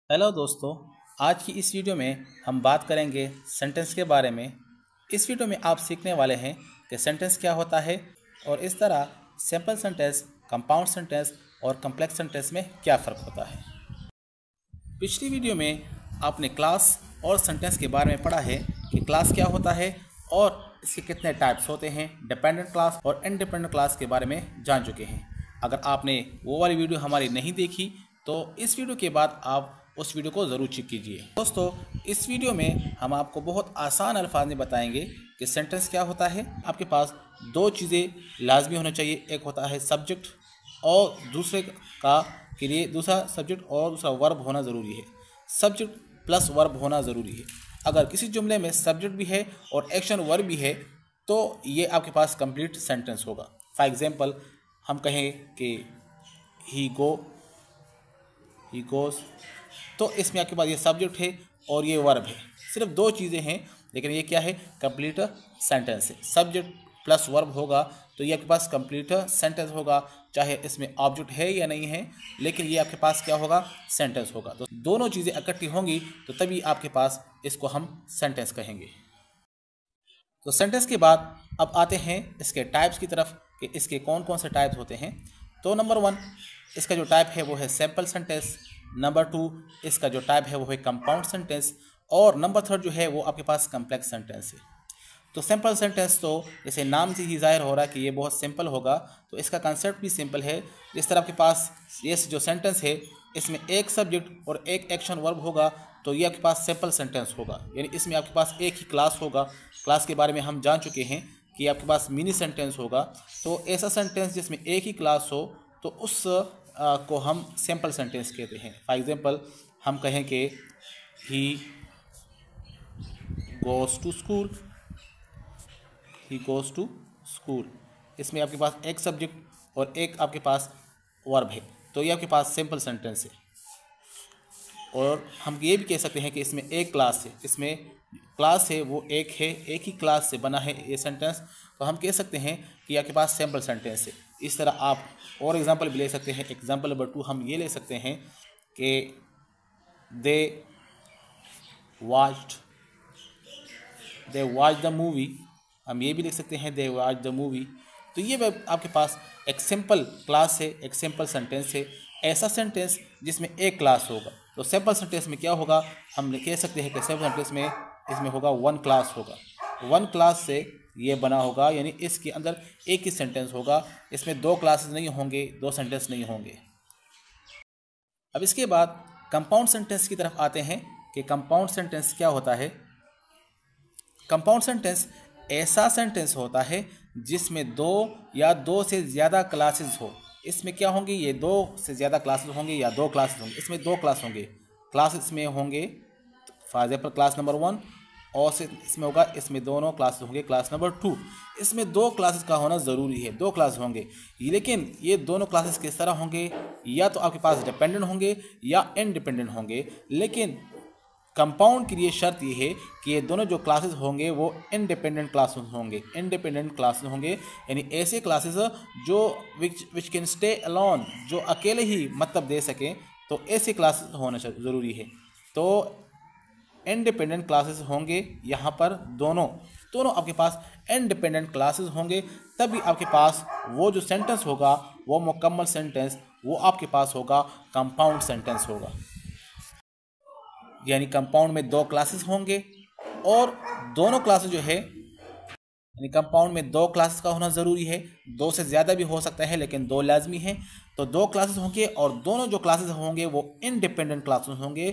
Hello दोस्तों, आज की इस वीडियो में हम बात करेंगे सेंटेंस के बारे में। इस वीडियो में आप सीखने वाले हैं कि सेंटेंस क्या होता है और इस तरह सिंपल सेंटेंस, कंपाउंड सेंटेंस और कॉम्प्लेक्स सेंटेंस में क्या फ़र्क होता है। पिछली वीडियो में आपने क्लास और सेंटेंस के बारे में पढ़ा है कि क्लास क्या होता है और इसके कितने टाइप्स होते हैं। डिपेंडेंट क्लास और इंडिपेंडेंट क्लास के बारे में जान चुके हैं। अगर आपने वो वाली वीडियो हमारी नहीं देखी तो इस वीडियो के बाद आप उस वीडियो को ज़रूर चेक कीजिए। दोस्तों, इस वीडियो में हम आपको बहुत आसान अल्फाज में बताएंगे कि सेंटेंस क्या होता है। आपके पास दो चीज़ें लाजमी होना चाहिए, एक होता है सब्जेक्ट और दूसरे का के लिए दूसरा सब्जेक्ट और दूसरा वर्ब होना ज़रूरी है। सब्जेक्ट प्लस वर्ब होना ज़रूरी है। अगर किसी जुमले में सब्जेक्ट भी है और एक्शन वर्ब भी है तो ये आपके पास कंप्लीट सेंटेंस होगा। फॉर एग्जांपल हम कहें कि ही गोज़, तो इसमें आपके पास ये सब्जेक्ट है और ये वर्ब है। सिर्फ दो चीज़ें हैं, लेकिन ये क्या है, कंप्लीट सेंटेंस है। सब्जेक्ट प्लस वर्ब होगा तो ये आपके पास कंप्लीट सेंटेंस होगा, चाहे इसमें ऑब्जेक्ट है या नहीं है, लेकिन ये आपके पास क्या होगा, सेंटेंस होगा। तो दोनों चीज़ें इकट्ठी होंगी तो तभी आपके पास इसको हम सेंटेंस कहेंगे। तो सेंटेंस के बाद अब आते हैं इसके टाइप्स की तरफ कि इसके कौन कौन से टाइप्स होते हैं। तो नंबर 1 इसका जो टाइप है वो है सिंपल सेंटेंस। नंबर 2 इसका जो टाइप है वो है कंपाउंड सेंटेंस। और नंबर 3 जो है वो आपके पास कॉम्प्लेक्स सेंटेंस है। तो सिंपल सेंटेंस तो जैसे नाम से ही जाहिर हो रहा है कि ये बहुत सिंपल होगा, तो इसका कंसेप्ट भी सिंपल है। जिस तरह आपके पास ये जो सेंटेंस है इसमें एक सब्जेक्ट और एक एक्शन वर्ब होगा तो ये आपके पास सिंपल सेंटेंस होगा, यानी इसमें आपके पास एक ही क्लास होगा। क्लास के बारे में हम जान चुके हैं कि आपके पास मिनी सेंटेंस होगा। तो ऐसा सेंटेंस जिसमें एक ही क्लास हो तो उस को हम सिंपल सेंटेंस कहते हैं। फॉर एग्जांपल हम कहें कि he goes to school, he goes to school. इसमें आपके पास एक सब्जेक्ट और एक आपके पास वर्ब है, तो ये आपके पास सिंपल सेंटेंस है। और हम ये भी कह सकते हैं कि इसमें एक क्लास है, इसमें क्लास है वो एक है, एक ही क्लास से बना है ये सेंटेंस, तो हम कह सकते हैं कि आपके पास सिंपल सेंटेंस है। इस तरह आप और एग्जांपल भी ले सकते हैं। एग्जांपल नंबर 2 हम ये ले सकते हैं कि दे वॉच्ड द मूवी। हम ये भी लिख सकते हैं दे वॉच द मूवी। तो ये आपके पास एक सिंपल क्लास है, एक सिंपल सेंटेंस है। ऐसा सेंटेंस जिसमें एक क्लास होगा, तो सिंपल सेंटेंस में क्या होगा, हम कह सकते हैं कि सिंपल सेंटेंस में इसमें होगा वन क्लास होगा। वन क्लास से ये बना होगा, यानी इसके अंदर एक ही सेंटेंस होगा, इसमें दो क्लासेस नहीं होंगे, दो सेंटेंस नहीं होंगे। अब इसके बाद कंपाउंड सेंटेंस की तरफ आते हैं कि कंपाउंड सेंटेंस क्या होता है। कंपाउंड सेंटेंस ऐसा सेंटेंस होता है जिसमें दो या दो से ज़्यादा क्लासेस हो। इसमें क्या होंगे, ये दो से ज़्यादा क्लासेस होंगे या दो क्लासेस होंगे। इसमें दो क्लास होंगे, क्लासेस में होंगे फॉर एग्जाम्पल क्लास नंबर 1, और से इसमें होगा, इसमें दोनों क्लासेस होंगे क्लास नंबर 2। इसमें दो क्लासेस का होना ज़रूरी है, दो क्लास होंगे। लेकिन ये दोनों क्लासेस किस तरह होंगे, या तो आपके पास डिपेंडेंट होंगे या इंडिपेंडेंट होंगे। लेकिन कंपाउंड के लिए शर्त ये है कि ये दोनों जो क्लासेस होंगे वो इंडिपेंडेंट क्लासेस होंगे। इंडिपेंडेंट क्लासेस होंगे यानी ऐसे क्लासेस जो विच कैन स्टे अलोन, जो अकेले ही मतलब दे सकें, तो ऐसे क्लासेस होना ज़रूरी है। तो इंडिपेंडेंट क्लासेस होंगे यहाँ पर, दोनों आपके पास इंडिपेंडेंट क्लासेस होंगे, तभी आपके पास वो जो सेंटेंस होगा वो मुकम्मल सेंटेंस वो आपके पास होगा, कंपाउंड सेंटेंस होगा। यानी कंपाउंड में दो क्लासेस होंगे और दोनों क्लासेस जो है, यानी कंपाउंड में दो क्लासेस का होना ज़रूरी है। दो से ज़्यादा भी हो सकता है लेकिन दो लाजमी है। तो दो क्लासेस होंगे और दोनों जो क्लासेस होंगे वो इंडिपेंडेंट क्लासेस होंगे।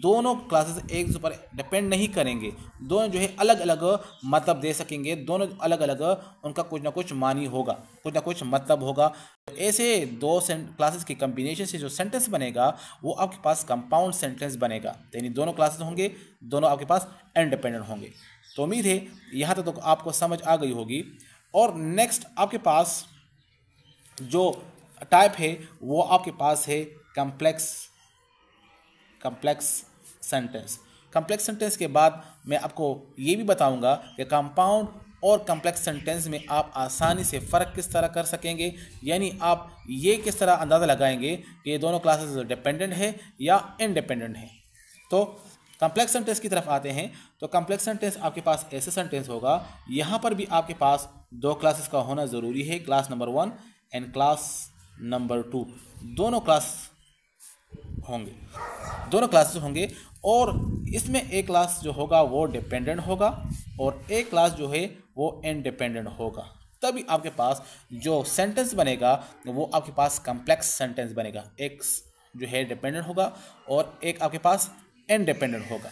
दोनों क्लासेस एक दूसरे पर डिपेंड नहीं करेंगे, दोनों जो है अलग अलग मतलब दे सकेंगे। दोनों अलग अलग उनका कुछ ना कुछ मानी होगा, कुछ ना कुछ मतलब होगा। ऐसे दो क्लासेस के कम्बिनेशन से जो सेंटेंस बनेगा वो आपके पास कंपाउंड सेंटेंस बनेगा। यानी दोनों क्लासेस होंगे, दोनों आपके पास इंडिपेंडेंट होंगे। तो उम्मीद है यहाँ तक तो आपको समझ आ गई होगी। और नेक्स्ट आपके पास जो टाइप है वो आपके पास है कॉम्प्लेक्स सेंटेंस। कॉम्प्लेक्स सेंटेंस के बाद मैं आपको ये भी बताऊंगा कि कंपाउंड और कॉम्प्लेक्स सेंटेंस में आप आसानी से फ़र्क किस तरह कर सकेंगे, यानी आप ये किस तरह अंदाज़ा लगाएंगे कि ये दोनों क्लासेस डिपेंडेंट है या इंडिपेंडेंट है। तो कम्प्लेक्स सेंटेंस की तरफ आते हैं। तो कम्प्लेक्स सेंटेंस आपके पास ऐसे सेंटेंस होगा, यहाँ पर भी आपके पास दो क्लासेस का होना ज़रूरी है, class number 1 and class number 2। दोनों क्लास होंगे, दोनों क्लासेस होंगे, और इसमें एक क्लास जो होगा वो डिपेंडेंट होगा और एक क्लास जो है वो इंडिपेंडेंट होगा। तभी आपके पास जो सेंटेंस बनेगा वो आपके पास कम्प्लेक्स सेंटेंस बनेगा। एक जो है डिपेंडेंट होगा और एक आपके पास इंडिपेंडेंट होगा।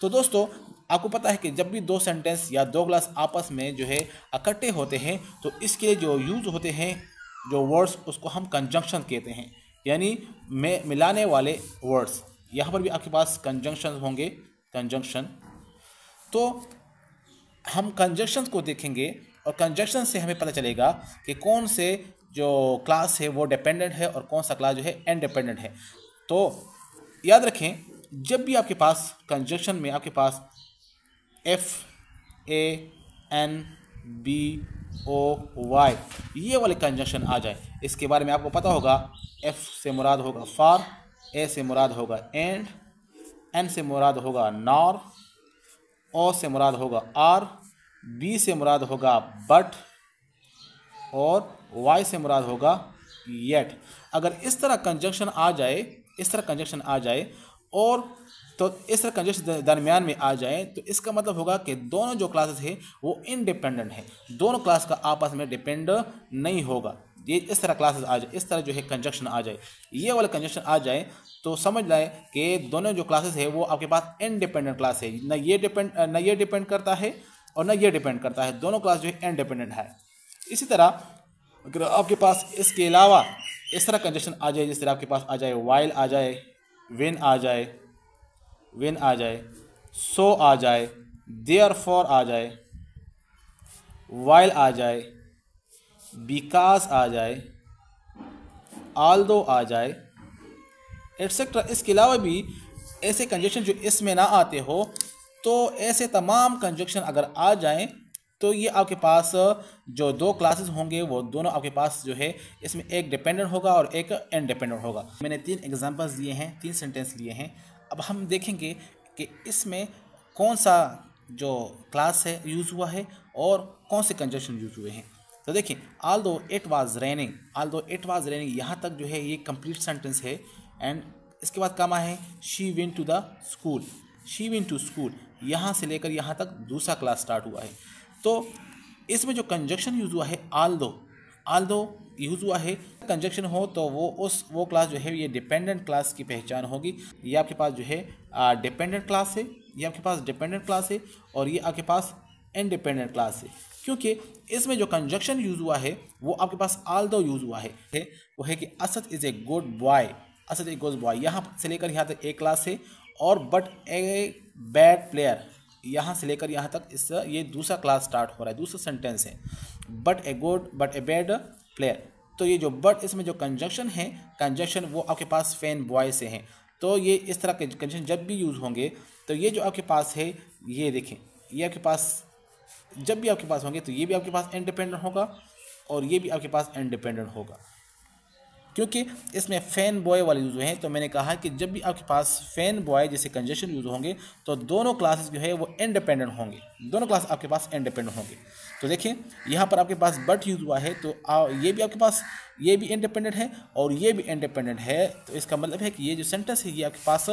तो दोस्तों आपको पता है कि जब भी दो सेंटेंस या दो क्लास आपस में जो है इकट्ठे होते हैं तो इसके लिए जो यूज़ होते हैं जो वर्ड्स, उसको हम कंजंक्शन कहते हैं, यानी मिलाने वाले वर्ड्स। यहाँ पर भी आपके पास कंजंक्शन होंगे, कंजंक्शन। तो हम कंजंक्शन को देखेंगे और कंजंक्शन से हमें पता चलेगा कि कौन से जो क्लास है वो डिपेंडेंट है और कौन सा क्लास जो है इंडिपेंडेंट है। तो याद रखें, जब भी आपके पास कंजंक्शन में आपके पास FANBOY ये वाले कंजंक्शन आ जाए, इसके बारे में आपको पता होगा। F से मुराद होगा फॉर, A से मुराद होगा एंड, N से मुराद होगा नॉर, O से मुराद होगा आर, B से मुराद होगा बट और Y से मुराद होगा येट। अगर इस तरह कंजंक्शन आ जाए, इस तरह कंजंक्शन आ जाए और तो इस तरह कंजंक्शन दरमियान में आ जाए, तो इसका मतलब होगा कि दोनों जो क्लासेस है वो इंडिपेंडेंट है, दोनों क्लास का आपस में डिपेंड नहीं होगा। ये इस तरह क्लासेस आ जाए, इस तरह जो है कंजंक्शन आ जाए, ये वाला कंजंक्शन आ जाए, तो समझ लाए कि दोनों जो क्लासेस है वो आपके पास इंडिपेंडेंट क्लास है। न ये डिपेंड करता है और न ये डिपेंड करता है, दोनों क्लास जो है इंडिपेंडेंट है। इसी तरह अगर आपके पास इसके अलावा इस तरह कंजंक्शन आ जाए, जिस तरह आपके पास आ जाए वाइल आ जाए, विन आ जाए, विन आ जाए, सो आ जाए, देयरफॉर आ जाए, वाइल आ जाए, बिकॉज आ जाए, ऑल्दो आ जाए, एटसेट्रा। इसके अलावा भी ऐसे कंजंक्शन जो इसमें ना आते हो, तो ऐसे तमाम कंजंक्शन अगर आ जाएं तो ये आपके पास जो दो क्लासेस होंगे वो दोनों आपके पास जो है इसमें एक डिपेंडेंट होगा और एक इंडिपेंडेंट होगा। मैंने 3 एग्जांपल्स दिए हैं, 3 सेंटेंस लिए हैं। अब हम देखेंगे कि इसमें कौन सा जो क्लास है यूज़ हुआ है और कौन से कंजंक्शन यूज़ हुए हैं। तो देखिए, although it was raining, although it was raining, यहाँ तक जो है ये कंप्लीट सेंटेंस है। एंड इसके बाद काम है she went to the school, she went to school, यहाँ से लेकर यहाँ तक दूसरा क्लास स्टार्ट हुआ है। तो इसमें जो कंजंक्शन यूज़ हुआ है ऑल्दो, ऑल्दो यूज़ हुआ है। कंजंक्शन हो तो वो क्लास जो है ये डिपेंडेंट क्लास की पहचान होगी। ये आपके पास जो है डिपेंडेंट क्लास है, ये आपके पास डिपेंडेंट क्लास है और ये आपके पास इंडिपेंडेंट क्लास है, क्योंकि इसमें जो कंजंक्शन यूज़ हुआ है वो आपके पास ऑल्दो यूज़ हुआ है। वो है कि Asad is a good boy, Asad a good boy, यहाँ से लेकर यहाँ तक एक क्लास है। और बट ए बैड प्लेयर, यहाँ से लेकर यहाँ तक इस ये दूसरा क्लास स्टार्ट हो रहा है, दूसरा सेंटेंस है, but a good but a bad player. तो ये जो बट इसमें जो कंजंक्शन है, कंजंक्शन वो आपके पास फैन बॉय से हैं। तो ये इस तरह के कंजंक्शन जब भी यूज़ होंगे तो ये जो आपके पास है, ये देखें, ये आपके पास जब भी आपके पास होंगे तो ये भी आपके पास इंडिपेंडेंट होगा और ये भी आपके पास इंडिपेंडेंट होगा, क्योंकि इसमें फैन बॉय वाले यूज़ हुए हैं। तो मैंने कहा कि जब भी आपके पास फैन बॉय जैसे कंजंक्शन यूज़ होंगे तो दोनों क्लासेस जो है वो इंडिपेंडेंट होंगे, दोनों क्लास आपके पास इंडिपेंडेंट होंगे। तो देखिए यहाँ पर आपके पास बट यूज़ हुआ है, तो ये भी आपके पास ये भी इंडिपेंडेंट है और ये भी इंडिपेंडेंट है। तो इसका मतलब है कि ये जो सेंटेंस है ये आपके पास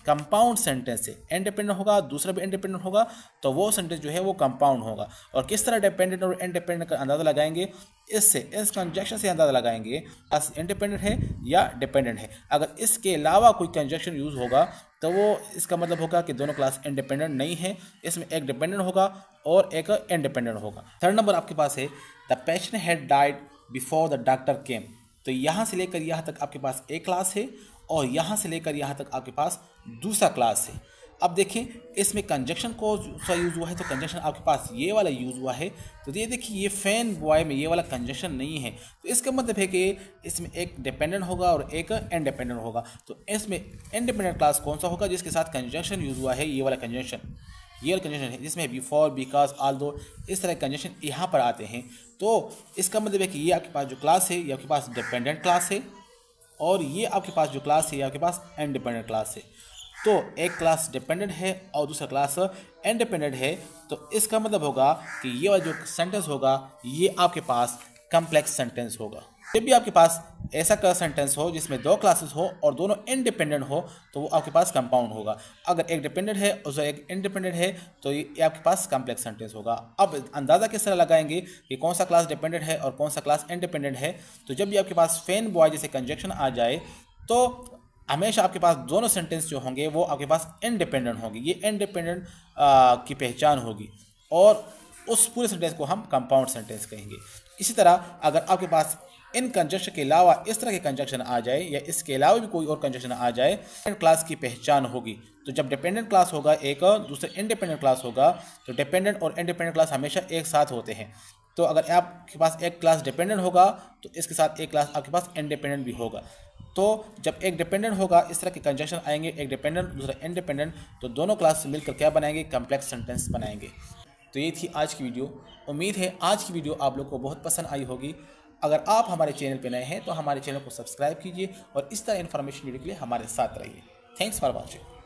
कंपाउंड सेंटेंस है, इंडिपेंडेंट होगा, दूसरा भी इंडिपेंडेंट होगा, तो वो सेंटेंस जो है वो कंपाउंड होगा। और किस तरह डिपेंडेंट और इंडिपेंडेंट का अंदाज़ा लगाएंगे, इससे इस कंजंक्शन से अंदाज़ा लगाएंगे इंडिपेंडेंट है या डिपेंडेंट है। अगर इसके अलावा कोई कंजंक्शन यूज़ होगा तो वो इसका मतलब होगा कि दोनों क्लास इंडिपेंडेंट नहीं है, इसमें एक डिपेंडेंट होगा और एक इंडिपेंडेंट होगा। थर्ड नंबर आपके पास है the patient had died before the doctor केम। तो यहाँ से लेकर यहाँ तक आपके पास एक क्लास है और यहाँ से लेकर यहाँ तक आपके पास दूसरा क्लास है। अब देखें इसमें कंजंक्शन को यूज़ हुआ है, तो कंजंक्शन आपके पास ये वाला यूज़ हुआ है। तो ये देखिए ये फैन बॉय में ये वाला कंजंक्शन नहीं है, तो इसका मतलब है कि इसमें एक डिपेंडेंट होगा और एक इंडिपेंडेंट होगा। तो इसमें इंडिपेंडेंट क्लास कौन सा होगा, जिसके साथ कंजंक्शन यूज़ हुआ है, ये वाला कंजंक्शन, ये वाला कंजंक्शन है जिसमें बिफोर, बिकॉज, ऑल्दो इस तरह के कंजंक्शन यहाँ पर आते हैं। तो इसका मतलब है कि ये आपके पास जो क्लास है ये आपके पास डिपेंडेंट क्लास है और ये आपके पास जो क्लास है ये आपके पास इंडिपेंडेंट क्लास है। तो एक क्लास डिपेंडेंट है और दूसरा क्लास इंडिपेंडेंट है, तो इसका मतलब होगा कि ये वाला जो सेंटेंस होगा ये आपके पास कॉम्प्लेक्स सेंटेंस होगा। जब भी आपके पास ऐसा का सेंटेंस हो जिसमें दो क्लासेस हो और दोनों इंडिपेंडेंट हो तो वो आपके पास कंपाउंड होगा। अगर एक डिपेंडेंट है और एक इंडिपेंडेंट है तो ये आपके पास कॉम्प्लेक्स सेंटेंस होगा। अब अंदाज़ा किस तरह लगाएंगे कि कौन सा क्लास डिपेंडेंट है और कौन सा क्लास इंडिपेंडेंट है? तो जब भी आपके पास फैन बॉय जैसे कंजक्शन आ जाए तो हमेशा आपके पास दोनों सेंटेंस जो होंगे वो आपके पास इंडिपेंडेंट होंगे। ये इंडिपेंडेंट की पहचान होगी और उस पूरे सेंटेंस को हम कंपाउंड सेंटेंस कहेंगे। इसी तरह अगर आपके पास इन कंजक्शन के अलावा इस तरह के कंजक्शन आ जाए या इसके अलावा भी कोई और कंजक्शन आ जाए, क्लास की पहचान होगी। तो जब डिपेंडेंट क्लास होगा एक, दूसरा इंडिपेंडेंट क्लास होगा, तो डिपेंडेंट और इंडिपेंडेंट क्लास हमेशा एक साथ होते हैं। तो अगर आपके पास एक क्लास डिपेंडेंट होगा तो इसके साथ एक क्लास आपके पास इंडिपेंडेंट भी होगा। तो जब एक डिपेंडेंट होगा इस तरह के कंजक्शन आएंगे, एक डिपेंडेंट दूसरा इंडिपेंडेंट, तो दोनों क्लास मिलकर क्या बनाएंगे? कॉम्प्लेक्स सेंटेंस बनाएंगे। तो ये थी आज की वीडियो। उम्मीद है आज की वीडियो आप लोग को बहुत पसंद आई होगी। अगर आप हमारे चैनल पर नए हैं तो हमारे चैनल को सब्सक्राइब कीजिए और इस तरह इन्फॉर्मेशन वीडियो के लिए हमारे साथ रहिए। Thanks for watching.